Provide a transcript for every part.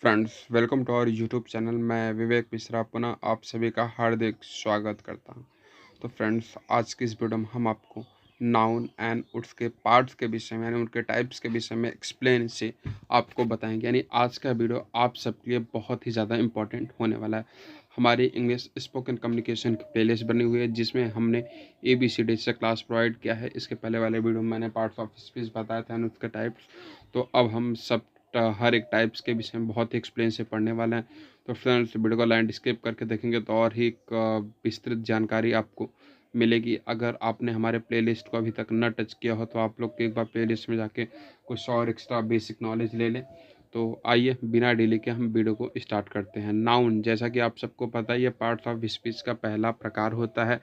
Friends, welcome to our YouTube channel. मैं विवेक मिश्रा पुनः आप सभी का हार्दिक स्वागत करता हूं। तो फ्रेंड्स, आज की इस वीडियो में हम आपको नाउन एंड उसके पार्ट्स के विषय में यानी उनके टाइप्स के विषय में एक्सप्लेन से आपको बताएंगे। यानी आज का वीडियो आप सबके लिए बहुत ही ज़्यादा इंपॉर्टेंट होने वाला है। हमारी इंग्लिश स्पोकन कम्युनिकेशन की प्लेलिस्ट बनी हुई है जिसमें हमने ABCD से क्लास प्रोवाइड किया है। इसके पहले वाले वीडियो में मैंने पार्ट्स ऑफ स्पीच बताया था उसके टाइप्स। तो अब हम सब हर एक टाइप्स के विषय में बहुत ही एक्सप्लेन से पढ़ने वाले हैं। तो फ्रेंड्स, वीडियो को लाइन स्किप करके देखेंगे तो और ही एक विस्तृत जानकारी आपको मिलेगी। अगर आपने हमारे प्लेलिस्ट को अभी तक न टच किया हो तो आप लोग एक बार प्लेलिस्ट में जाके कुछ और एक्स्ट्रा बेसिक नॉलेज ले लें। तो आइए बिना डिले के हम वीडियो को स्टार्ट करते हैं। नाउन, जैसा कि आप सबको पता है, ये पार्ट्स ऑफ स्पीच का पहला प्रकार होता है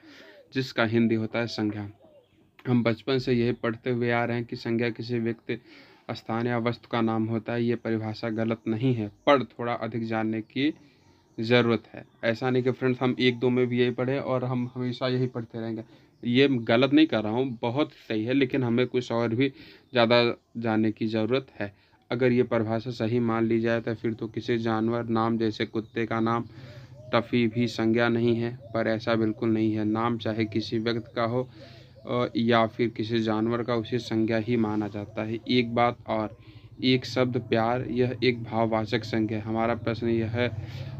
जिसका हिंदी होता है संज्ञा। हम बचपन से यही पढ़ते हुए आ रहे हैं कि संज्ञा किसी व्यक्ति, स्थान या वस्तु का नाम होता है। ये परिभाषा गलत नहीं है, पर थोड़ा अधिक जानने की ज़रूरत है। ऐसा नहीं कि फ्रेंड्स हम एक दो में भी यही पढ़े और हम हमेशा यही पढ़ते रहेंगे। ये गलत नहीं कर रहा हूँ, बहुत सही है, लेकिन हमें कुछ और भी ज़्यादा जानने की ज़रूरत है। अगर ये परिभाषा सही मान ली जाए तो फिर तो किसी जानवर नाम जैसे कुत्ते का नाम टफ़ी भी संज्ञा नहीं है, पर ऐसा बिल्कुल नहीं है। नाम चाहे किसी व्यक्ति का हो या फिर किसी जानवर का, उसे संज्ञा ही माना जाता है। एक बात और, एक शब्द प्यार, यह एक भाववाचक संज्ञा है। हमारा प्रश्न यह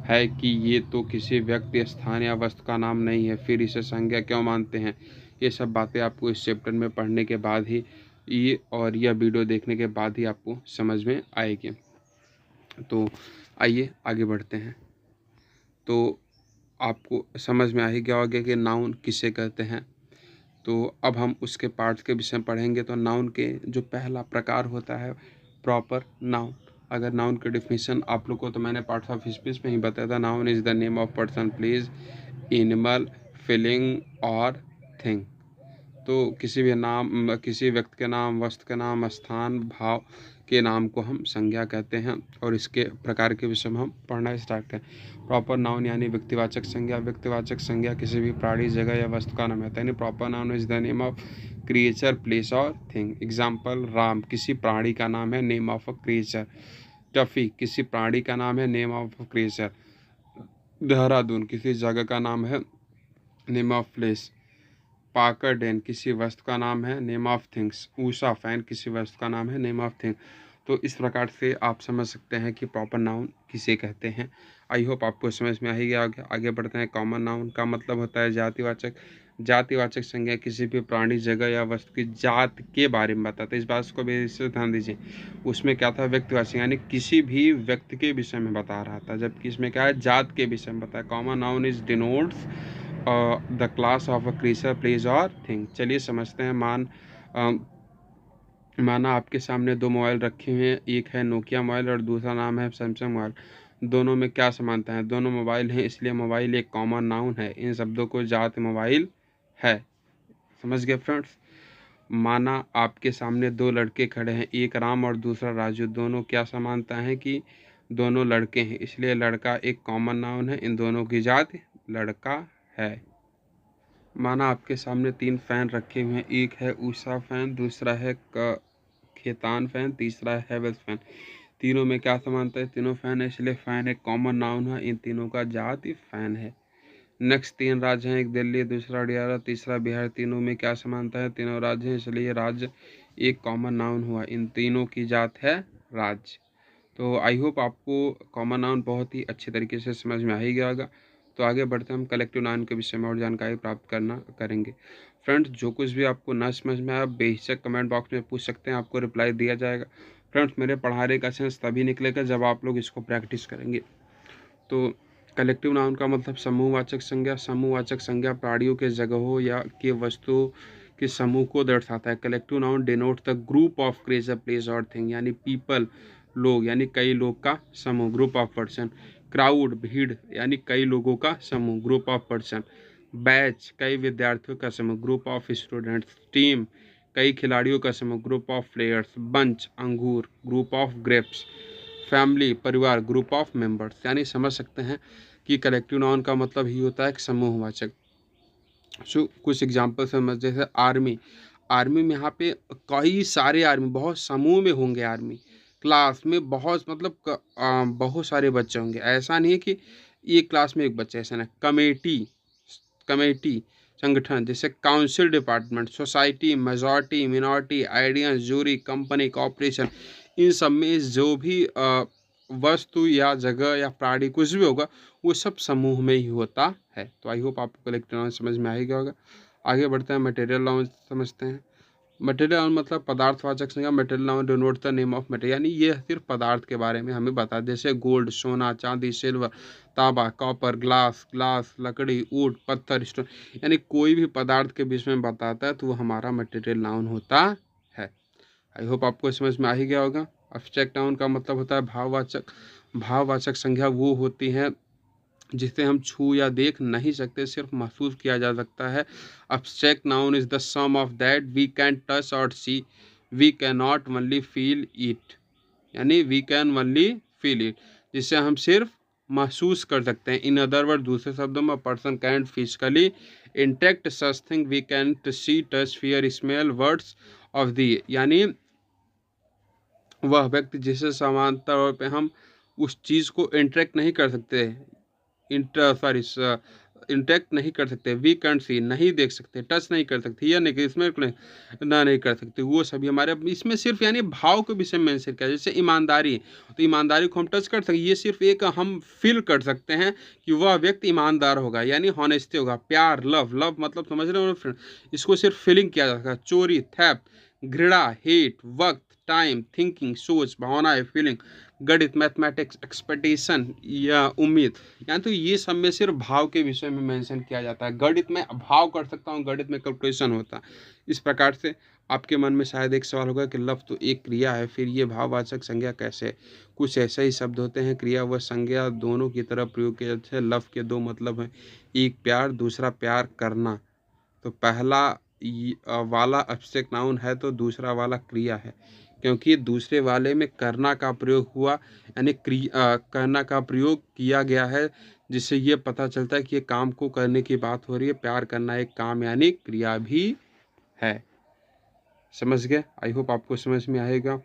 है कि ये तो किसी व्यक्ति, स्थान या वस्तु का नाम नहीं है, फिर इसे संज्ञा क्यों मानते हैं? ये सब बातें आपको इस चैप्टर में पढ़ने के बाद ही यह वीडियो देखने के बाद ही आपको समझ में आएगी। तो आइए आगे बढ़ते हैं। तो आपको समझ में आ ही गया होगा कि नाउन किसे कहते हैं। तो अब हम उसके पार्ट्स के विषय में पढ़ेंगे। तो नाउन के जो पहला प्रकार होता है प्रॉपर नाउन। अगर नाउन की डिफिनेशन आप लोग को तो मैंने पार्ट्स ऑफ स्पीच में ही बताया था। Noun is the name of person, place, animal, feeling और थिंग। तो किसी भी नाम, किसी व्यक्ति के नाम, वस्तु के नाम, स्थान, भाव के नाम को हम संज्ञा कहते हैं। और इसके प्रकार के विषय में हम पढ़ना स्टार्ट करें। प्रॉपर नाउन यानी व्यक्तिवाचक संज्ञा। व्यक्तिवाचक संज्ञा किसी भी प्राणी, जगह या वस्तु का नाम है। यानी proper noun is the name of creature, place और थिंग। एग्जाम्पल, राम किसी प्राणी का नाम है, name of a creature. Tuffy किसी प्राणी का नाम है, name of a creature. Dehradun किसी जगह का नाम है, name of place. Parker pen किसी वस्तु का नाम है, name of things. Usha fan किसी वस्तु का नाम है, नेम ऑफ थिंग। तो इस प्रकार से आप समझ सकते हैं कि प्रॉपर नाउन किसे कहते हैं। आई होप आपको समझ में आ ही गया। आगे बढ़ते हैं। कॉमन नाउन का मतलब होता है जातिवाचक। जातिवाचक संज्ञा किसी भी प्राणी, जगह या वस्तु की जात के बारे में बताता है। इस बात को भी इससे ध्यान दीजिए। उसमें क्या था, व्यक्तिवाचक यानी किसी भी व्यक्ति के विषय में बता रहा था, जबकि इसमें क्या है, जात के विषय में बताया। Common noun is denotes the class of a creature, place और थिंग। चलिए समझते हैं। माना आपके सामने दो मोबाइल रखे हुए हैं, एक है नोकिया मोबाइल और दूसरा नाम है सैमसंग मोबाइल। दोनों में क्या समानता है? दोनों मोबाइल हैं, इसलिए मोबाइल एक कॉमन नाउन है। इन शब्दों को जात मोबाइल है। समझ गए फ्रेंड्स? माना आपके सामने दो लड़के खड़े हैं, एक राम और दूसरा राजू। दोनों क्या समानता है कि दोनों लड़के हैं, इसलिए लड़का एक कॉमन नाउन है। इन दोनों की जात लड़का है। माना आपके सामने तीन फैन रखे हुए हैं, एक है ऊषा फैन, दूसरा है खेतान फैन, तीसरा है हैवेल्स फैन। तीनों में क्या समानता है? तीनों फैन है, इसलिए फैन एक कॉमन नाउन है। इन तीनों का जाति फैन है। नेक्स्ट, तीन राज्य हैं, एक दिल्ली, दूसरा हरियाणा, तीसरा बिहार। तीनों में क्या समानता है? तीनों राज्य हैं, इसलिए राज्य एक कॉमन नाउन हुआ। इन तीनों की जात है राज्य। तो आई होप आपको कॉमन नाउन बहुत ही अच्छे तरीके से समझ में आ ही गया होगा। तो आगे बढ़ते हम कलेक्टिव नाउन के विषय में और जानकारी प्राप्त करेंगे। फ्रेंड्स, जो कुछ भी आपको ना समझ में आया बेशक कमेंट बॉक्स में पूछ सकते हैं, आपको रिप्लाई दिया जाएगा। फ्रेंड्स, मेरे पढ़ाने का सेंस तभी निकलेगा जब आप लोग इसको प्रैक्टिस करेंगे। तो कलेक्टिव नाउन का मतलब समूहवाचक संज्ञा। समूहवाचक संज्ञा प्राणियों के, जगहों या के वस्तुओं के समूह को दर्शाता है। Collective noun denote the group of creature, place और थिंग। यानी पीपल लोग, यानी कई लोग का समूह, ग्रुप ऑफ पर्सन। क्राउड भीड़, यानी कई लोगों का समूह, ग्रुप ऑफ पर्सन। बैच कई विद्यार्थियों का समूह, ग्रुप ऑफ स्टूडेंट्स। टीम कई खिलाड़ियों का समूह, ग्रुप ऑफ प्लेयर्स। बंच अंगूर, ग्रुप ऑफ ग्रेप्स। फैमिली परिवार, ग्रुप ऑफ मेंबर्स। यानी समझ सकते हैं कि कलेक्टिव नाउन का मतलब ही होता है एक समूहवाचक। कुछ एग्जाम्पल समझ, जैसे आर्मी। आर्मी में यहाँ पे कई सारे आर्मी, बहुत समूह में होंगे आर्मी। क्लास में बहुत मतलब बहुत सारे बच्चे होंगे, ऐसा नहीं है कि एक क्लास में एक बच्चा, ऐसा नहीं। कमेटी कमेटी संगठन जैसे council, department, society, majority, minority, audience, jury, company, corporation, इन सब में जो भी वस्तु या जगह या प्राणी कुछ भी होगा वो सब समूह में ही होता है। तो आई होप आपको कलेक्टिव नाउन समझ में आ ही गया होगा। आगे बढ़ते हैं, मटेरियल नाउन समझते हैं। मटेरियल नाउन मतलब पदार्थवाचक संज्ञा। Material noun denote the name of material, यानी ये सिर्फ पदार्थ के बारे में हमें बता, जैसे गोल्ड सोना, चांदी, सिल्वर, तांबा, कॉपर, ग्लास, लकड़ी, ऊट, पत्थर, स्टोन, यानी कोई भी पदार्थ के विषय में बताता है तो वो हमारा मटेरियल नाउन होता है। आई होप आपको समझ में आ ही गया होगा। एब्स्ट्रैक्ट नाउन का मतलब होता है भाववाचक। भाववाचक संज्ञा वो होती हैं जिसे हम छू या देख नहीं सकते, सिर्फ महसूस किया जा सकता है। Abstract noun is the some of that we can touch or see, we can not only feel it, यानी we can only feel it, जिसे हम सिर्फ महसूस कर सकते हैं। इन अदर वर्ड, दूसरे शब्दों में, person can physically intact such thing we can see, touch, fear, smell, words of the, यानी वह व्यक्ति जिसे समानांतर तौर पे हम उस चीज़ को इंटरेक्ट नहीं कर सकते, इंटरेक्ट नहीं कर सकते, वी कैन सी नहीं देख सकते, टच नहीं कर सकते, या नहीं इसमें ना नहीं कर सकते, वो सभी हमारे इसमें सिर्फ यानी भाव के विषय में मेंशन किया। जैसे ईमानदारी, तो ईमानदारी को हम टच कर सकते, ये सिर्फ एक हम फील कर सकते हैं कि वह व्यक्ति ईमानदार होगा, यानी हॉनेस्टी होगा। प्यार, लव मतलब समझ रहे हो फ्रेंड, इसको सिर्फ फीलिंग किया जा सकता है। चोरी, थेफ्ट, घृणा, हेट, वक्त, टाइम, थिंकिंग, सोच, भावनाएं, फीलिंग, गणित, मैथमेटिक्स, एक्सपेक्टेशन या उम्मीद, यानी तो ये सब में सिर्फ भाव के विषय में मेंशन किया जाता है। गणित में भाव कर सकता हूँ, गणित में कैलकुलेशन होता है। इस प्रकार से आपके मन में शायद एक सवाल होगा कि लव तो एक क्रिया है, फिर ये भाववाचक संज्ञा कैसे? कुछ ऐसे ही शब्द होते हैं, क्रिया व संज्ञा दोनों की तरफ प्रयोग किए जाते हैं। लव के दो मतलब हैं, एक प्यार, दूसरा प्यार करना। तो पहला वाला एब्स्ट्रैक्ट नाउन है तो दूसरा वाला क्रिया है, क्योंकि दूसरे वाले में करना का प्रयोग हुआ, यानी करना का प्रयोग किया गया है, जिससे ये पता चलता है कि ये काम को करने की बात हो रही है। प्यार करना एक काम यानी क्रिया भी है। समझ गए? आई होप आपको समझ में आएगा।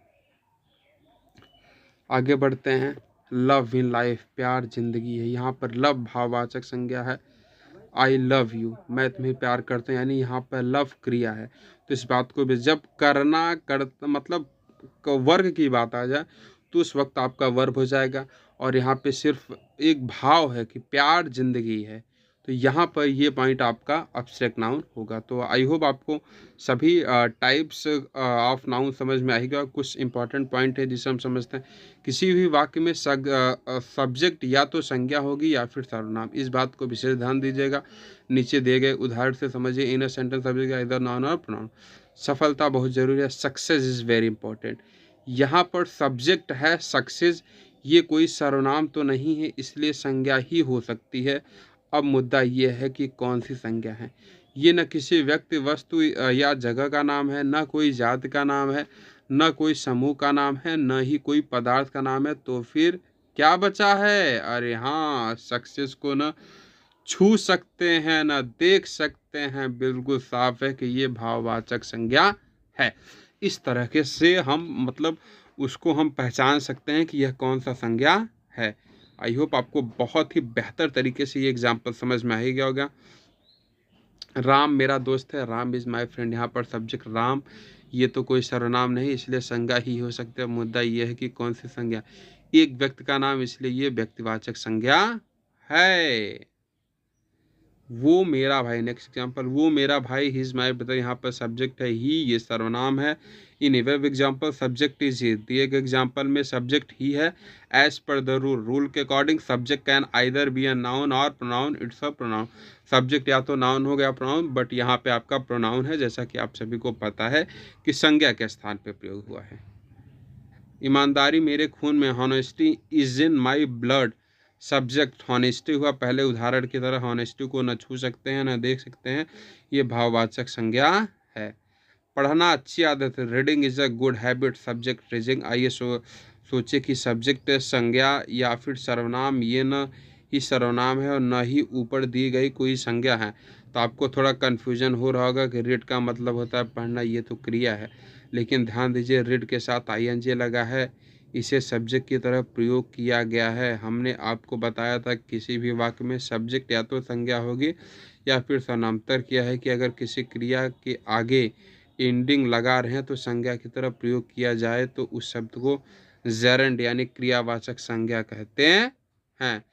आगे बढ़ते हैं। लव इन लाइफ, प्यार जिंदगी है। यहाँ पर लव भाववाचक संज्ञा है। आई लव यू, मैं तुम्हें प्यार करता हूँ, यानी यहाँ पर लव क्रिया है। तो इस बात को भी जब करना करता मतलब वर्ग की बात आ जाए तो उस वक्त आपका वर्ब हो जाएगा, और यहाँ पे सिर्फ एक भाव है कि प्यार जिंदगी है, तो यहाँ पर ये पॉइंट आपका एब्स्ट्रैक्ट नाउन होगा। तो आई होप आपको सभी टाइप्स ऑफ नाउन समझ में आएगा। कुछ इंपॉर्टेंट पॉइंट है जिसे हम समझते हैं। किसी भी वाक्य में सब्जेक्ट या तो संज्ञा होगी या फिर सर्वनाम, इस बात को विशेष ध्यान दीजिएगा। नीचे दिए गए उदाहरण से समझिए। इन अ सेंटेंस सब्जेक्ट इधर नाउन और प्रोनाउन। सफलता बहुत जरूरी है, सक्सेस इज वेरी इंपॉर्टेंट। यहाँ पर सब्जेक्ट है सक्सेस, ये कोई सर्वनाम तो नहीं है, इसलिए संज्ञा ही हो सकती है। अब मुद्दा ये है कि कौन सी संज्ञा है। ये न किसी व्यक्ति, वस्तु या जगह का नाम है, न कोई जाति का नाम है, न कोई समूह का नाम है, न ही कोई पदार्थ का नाम है। तो फिर क्या बचा है? अरे हाँ, सक्सेस को न छू सकते हैं न देख सकते हैं, बिल्कुल साफ है कि ये भाववाचक संज्ञा है। इस तरह के से हम मतलब उसको हम पहचान सकते हैं कि यह कौन सा संज्ञा है। आई होप आपको बहुत ही बेहतर तरीके से ये एग्जाम्पल समझ में आ ही गया होगा। राम मेरा दोस्त है, राम इज माय फ्रेंड। यहाँ पर सब्जेक्ट राम, ये तो कोई सर्वनाम नहीं, इसलिए संज्ञा ही हो सकता है। मुद्दा ये है कि कौन सी संज्ञा, एक व्यक्ति का नाम, इसलिए ये व्यक्तिवाचक संज्ञा है। वो मेरा भाई, नेक्स्ट एग्जाम्पल, वो मेरा भाई, ही इज माय ब्रदर। यहाँ पर सब्जेक्ट है ही, ये सर्वनाम है। In every example subject is he, दिए गए एग्जाम्पल में सब्जेक्ट ही है। As per the rule, rule के according subject can either be a noun or pronoun, it's a pronoun. Subject या तो नाउन हो गया प्रोनाउन, बट यहाँ पे आपका प्रोनाउन है, जैसा कि आप सभी को पता है कि संज्ञा के स्थान पे प्रयोग हुआ है। ईमानदारी मेरे खून में, honesty is in my blood. Subject honesty हुआ, पहले उदाहरण की तरह हॉनेस्टी को न छू सकते हैं न देख सकते हैं, ये भाववाचक संज्ञा है। पढ़ना अच्छी आदत है, reading is a good habit. Subject reading. आइए सोचे कि सब्जेक्ट संज्ञा या फिर सर्वनाम, ये न ही सर्वनाम है और न ही ऊपर दी गई कोई संज्ञा है। तो आपको थोड़ा कन्फ्यूजन हो रहा होगा कि रीड का मतलब होता है पढ़ना, ये तो क्रिया है, लेकिन ध्यान दीजिए रीड के साथ आईएनजी लगा है, इसे सब्जेक्ट की तरह प्रयोग किया गया है। हमने आपको बताया था किसी भी वाक्य में सब्जेक्ट या तो संज्ञा होगी या फिर सर्वनामांतर किया है कि अगर किसी क्रिया के आगे एंडिंग लगा रहे हैं तो संज्ञा की तरह प्रयोग किया जाए तो उस शब्द को जेरेंड यानी क्रियावाचक संज्ञा कहते हैं,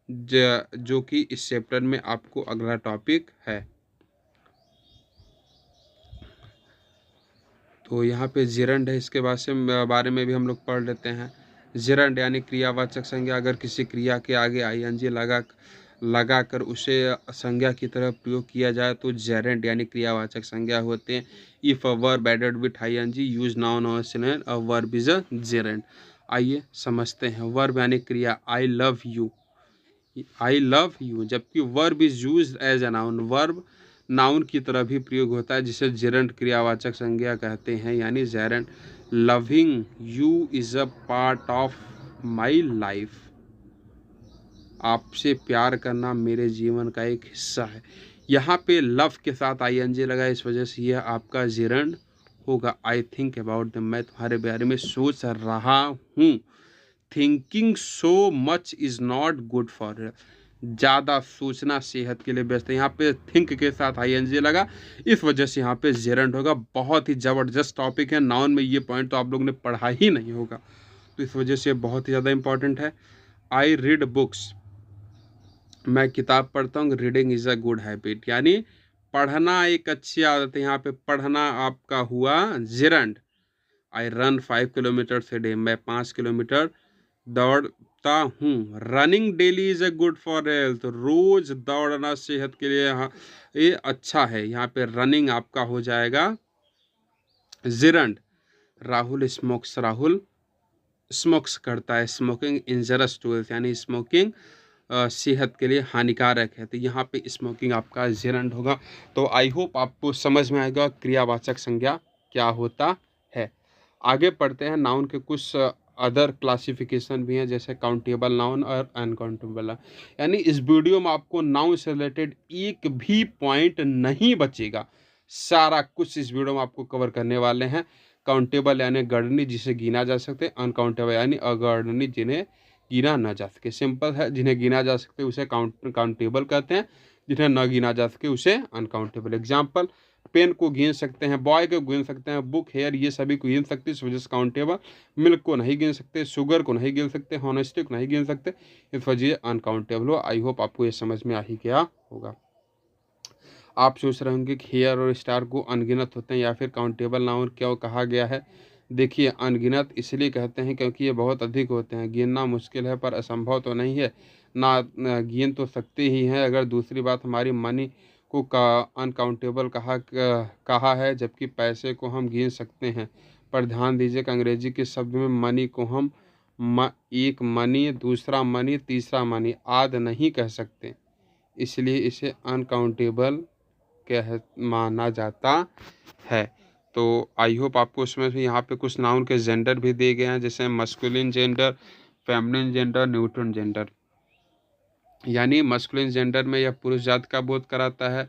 जो कि इस चैप्टर में आपको अगला टॉपिक है। तो यहाँ पे जिरंड है, इसके बारे में भी हम लोग पढ़ लेते हैं। जिरंड यानी क्रियावाचक संज्ञा, अगर किसी क्रिया के आगे आईएनजी लगा कर उसे संज्ञा की तरह प्रयोग किया जाए तो जेरेंड यानी क्रियावाचक संज्ञा होते हैं। If a verb added with ING use noun or synonym a verb is a gerund. आइए समझते हैं। वर्ब यानी क्रिया, आई लव यू, जबकि verb is use as a noun, verb noun की तरह भी प्रयोग होता है जिसे जेरेंट क्रियावाचक संज्ञा कहते हैं, यानी Geraint. Loving you is a part of my life, आपसे प्यार करना मेरे जीवन का एक हिस्सा है। यहाँ पे लव के साथ आईएनजी लगा, इस वजह से यह आपका जेरेंट होगा। आई थिंक अबाउट द, मैं तुम्हारे बारे में सोच रहा हूँ। Thinking so much is not good for, ज़्यादा सोचना सेहत के लिए बेस्ट है। यहाँ पे थिंक के साथ आईएनजी लगा, इस वजह से यहाँ पे जेरेंट होगा। बहुत ही ज़बरदस्त टॉपिक है, नाउन में ये पॉइंट तो आप लोगों ने पढ़ा ही नहीं होगा, तो इस वजह से बहुत ही ज़्यादा इंपॉर्टेंट है। आई रीड बुक्स, मैं किताब पढ़ता हूँ। Reading is a good habit, यानी पढ़ना एक अच्छी आदत है। यहाँ पे पढ़ना आपका हुआ जेरेंट। आई रन 5 किलोमीटर से डे, मैं 5 किलोमीटर दौड़ता हूँ। Running daily is a good for health, रोज दौड़ना सेहत के लिए ये अच्छा है। यहाँ पे रनिंग आपका हो जाएगा gerund. Rahul smokes, Rahul smokes करता है। स्मोकिंग इंजरस टू हेल्थ, यानी स्मोकिंग सेहत के लिए हानिकारक है, तो यहाँ पे स्मोकिंग आपका जिरंड होगा। तो आई होप आपको समझ में आएगा क्रियावाचक संज्ञा क्या होता है। आगे पढ़ते हैं। नाउन के कुछ अदर क्लासिफिकेशन भी हैं, जैसे काउंटेबल नाउन और अनकाउंटेबल नाउन। यानी इस वीडियो में आपको नाउन से रिलेटेड एक भी पॉइंट नहीं बचेगा, सारा कुछ इस वीडियो में आपको कवर करने वाले हैं। काउंटेबल यानी गणनीय, जिसे गिना जा सकते। अनकाउंटेबल यानी अगणनीय, जिन्हें गिना ना जा सके। सिंपल है, जिन्हें गिना जा सकते उसे काउंटेबल कहते हैं, जिन्हें न गिना जा सके उसे अनकाउंटेबल। एग्जाम्पल, पेन को गिन सकते हैं, बॉय को गिन सकते हैं, बुक, हेयर, ये सभी को गिन सकते हैं, इस वजह से काउंटेबल। मिल्क को नहीं गिन सकते, शुगर को नहीं गिन सकते, हॉनेस्टी को नहीं गिन सकते, इस वजह अनकाउंटेबल हो। आई होप आपको ये समझ में आ ही गया होगा। आप सोच रहे होंगे कि हेयर और स्टार को अनगिनत होते हैं या फिर काउंटेबल नाउन क्यों कहा गया है। देखिए, अनगिनत इसलिए कहते हैं क्योंकि ये बहुत अधिक होते हैं। गिनना मुश्किल है पर असंभव तो नहीं है ना, गिन तो सकते ही हैं। अगर दूसरी बात, हमारी मनी को अनकाउंटेबल कहा है, जबकि पैसे को हम गिन सकते हैं। पर ध्यान दीजिए कि अंग्रेजी के शब्द में मनी को हम एक मनी, दूसरा मनी, तीसरा मनी आदि नहीं कह सकते, इसलिए इसे अनकाउंटेबल कह माना जाता है। तो आई होप आपको उसमें से यहाँ पे कुछ नाउन के जेंडर भी दिए गए हैं, जैसे masculine gender, feminine gender, neutral gender. यानी मस्कुलिन जेंडर में यह पुरुष जात का बोध कराता है,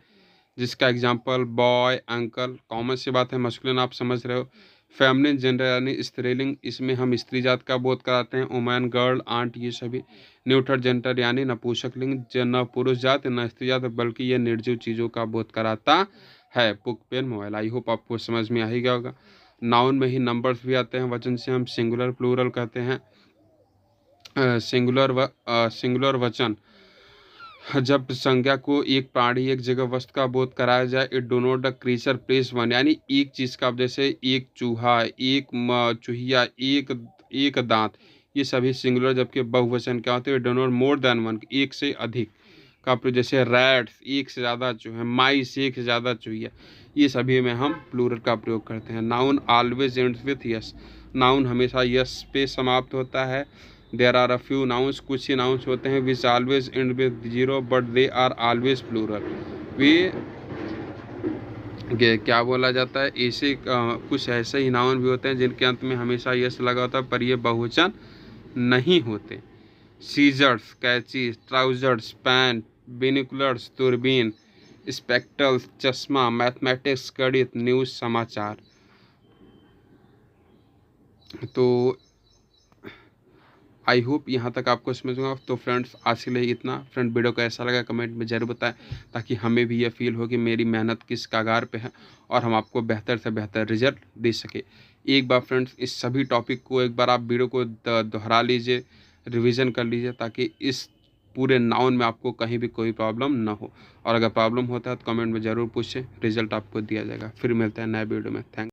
जिसका एग्जांपल बॉय, अंकल, कॉमन सी बात है। मस्कुलिन आप समझ रहे हो। फेमिनिन जेंडर यानी स्त्रीलिंग, इसमें हम स्त्री जात का बोध कराते हैं, वुमेन, गर्ल, आंट, ये सभी। न्यूट्रल जेंडर यानी नपुंसकलिंग, न पुरुष जात न स्त्री जात, बल्कि ये निर्जीव चीज़ों का बोध कराता है। Book, pen, mobile. I hope आपको समझ में आ ही गया होगा। नाउन में ही नंबर्स भी आते हैं, वचन से हम सिंगुलर, प्लूरल कहते हैं। सिंगुलर वचन, जब संज्ञा को एक प्राणी, एक जगह, वस्तु का बोध कराया जाए। It donate the creature place one, यानी एक चीज़ का, जैसे एक चूहा, एक चूहिया, एक दांत, ये सभी सिंगुलर। जबकि बहुवचन क्या होते हैं, डोनोट मोर देन वन, एक से अधिक का प्रयोग, जैसे रैट्स, एक से ज़्यादा चूहे, माइस, एक से ज़्यादा चूहिया, ये सभी में हम प्लूरल का प्रयोग करते हैं। Noun always ends with S, noun हमेशा यस पे समाप्त होता है। There are a few nouns, कुछ ही नाउन्स होते हैं which always end with zero but they are always plural. वे क्या बोला जाता है, ऐसे कुछ ऐसे ही नाउन भी होते हैं जिनके अंत में हमेशा यस लगा होता है, पर ये बहुवचन नहीं होते। सीजर्स, कैची, ट्राउजर्स, पैंट, बिनिकुलर्स, दूरबीन, स्पेक्टल्स, चश्मा, मैथमेटिक्स, गणित, न्यूज़, समाचार। तो आई होप यहाँ तक आपको समझ में आया। तो फ्रेंड्स आज के लिए इतना। फ्रेंड वीडियो को ऐसा लगा कमेंट में ज़रूर बताएं, ताकि हमें भी ये फील हो कि मेरी मेहनत किस कगार पे है और हम आपको बेहतर से बेहतर रिजल्ट दे सके। एक बार फ्रेंड्स इस सभी टॉपिक को एक बार आप वीडियो को दोहरा लीजिए, रिवीजन कर लीजिए, ताकि इस पूरे नाउन में आपको कहीं भी कोई प्रॉब्लम ना हो। और अगर प्रॉब्लम होता है तो कमेंट में ज़रूर पूछें, रिजल्ट आपको दिया जाएगा। फिर मिलते हैं नए वीडियो में। थैंक